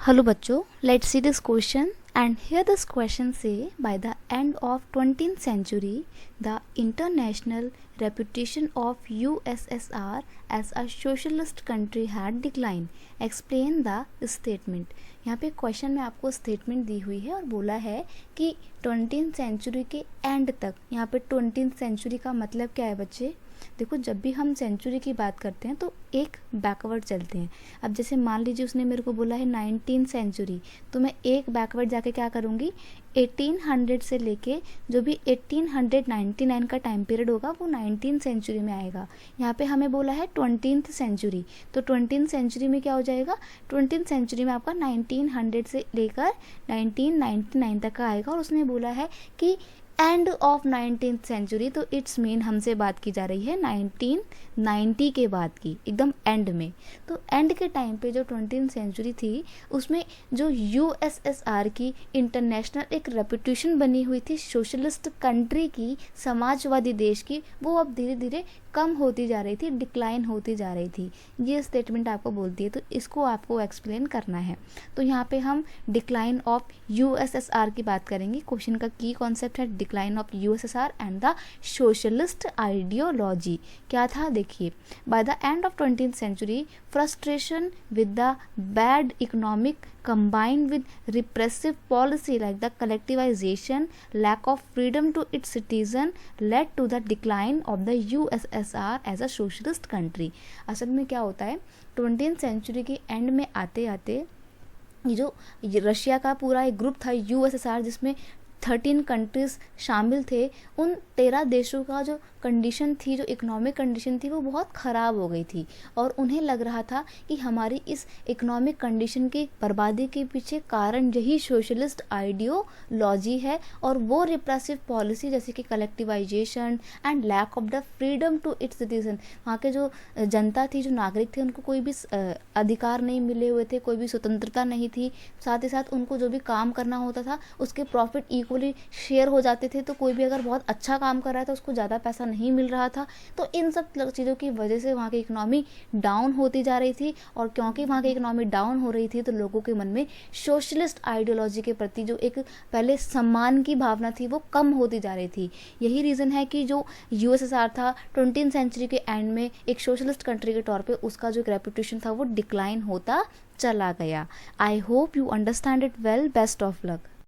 Hello बच्चों, let's see this question. And here this question say, by the end of 20th century, the international reputation of USSR as a socialist country had declined. Explain the statement. यहाँ पे question में आपको statement दी हुई है और बोला है कि 20th सेंचुरी के एंड तक, यहाँ पे 20th सेंचुरी का मतलब क्या है बच्चे? देखो, जब भी हम सेंचुरी की बात करते हैं तो एक बैकवर्ड चलते हैं. अब जैसे मान लीजिए उसने मेरे को बोला है 19th सेंचुरी, तो मैं एक बैकवर्ड जाके क्या करूँगी, 1800 से लेके जो भी 1899 का टाइम पीरियड होगा वो 19th सेंचुरी में आएगा. यहाँ पे हमें बोला है 20th सेंचुरी, तो 20th सेंचुरी में क्या हो जाएगा, 20th सेंचुरी में आपका 1900 से लेकर 1999 तक का आएगा. और उसने बोला है कि एंड ऑफ 19th सेंचुरी, तो इट्स मीन हमसे बात की जा रही है 1990 के बाद की, एकदम एंड में. तो एंड के टाइम पे जो 20th सेंचुरी थी उसमें जो यूएसएसआर की इंटरनेशनल एक रेपुटेशन बनी हुई थी सोशलिस्ट कंट्री की, समाजवादी देश की, वो अब धीरे धीरे कम होती जा रही थी, डिक्लाइन होती जा रही थी. ये स्टेटमेंट आपको बोलती है, तो इसको आपको एक्सप्लेन करना है. तो यहाँ पे हम डिक्लाइन ऑफ यूएसएसआर की बात करेंगे. क्वेश्चन का की कॉन्सेप्ट है decline of USSR and the socialist ideology. क्या था देखिए, by the end of 20th century frustration with the bad economic combined with repressive policy like the collectivization, lack of freedom to its citizen led to the decline of the USSR as a socialist country. असल में क्या होता है, 20th century के and में आते आते ये जो रशिया का पूरा एक ग्रुप था यूएसएसआर, जिसमें 13 कंट्रीज शामिल थे, उन 13 देशों का जो कंडीशन थी, जो इकोनॉमिक कंडीशन थी, वो बहुत ख़राब हो गई थी. और उन्हें लग रहा था कि हमारी इस इकोनॉमिक कंडीशन की बर्बादी के पीछे कारण यही सोशलिस्ट आइडियोलॉजी है और वो रिप्रेसिव पॉलिसी जैसे कि collectivization and lack of the freedom to its citizen. वहाँ के जो जनता थी, जो नागरिक थे, उनको कोई भी अधिकार नहीं मिले हुए थे, कोई भी स्वतंत्रता नहीं थी. साथ ही साथ उनको जो भी काम करना होता था उसके प्रॉफिट इक्वली शेयर हो जाते थे. तो कोई भी अगर बहुत अच्छा काम कर रहा था उसको ज़्यादा पैसा नहीं मिल रहा था. तो इन सब चीज़ों की वजह से वहाँ की इकोनॉमी डाउन होती जा रही थी. और क्योंकि वहाँ की इकोनॉमी डाउन हो रही थी तो लोगों के मन में सोशलिस्ट आइडियोलॉजी के प्रति जो एक पहले सम्मान की भावना थी वो कम होती जा रही थी. यही रीज़न है कि जो यूएसएसआर था 20th सेंचुरी के एंड में एक सोशलिस्ट कंट्री के तौर पे उसका जो एक रेपुटेशन था वो डिक्लाइन होता चला गया. I hope you understand it well. Best of luck.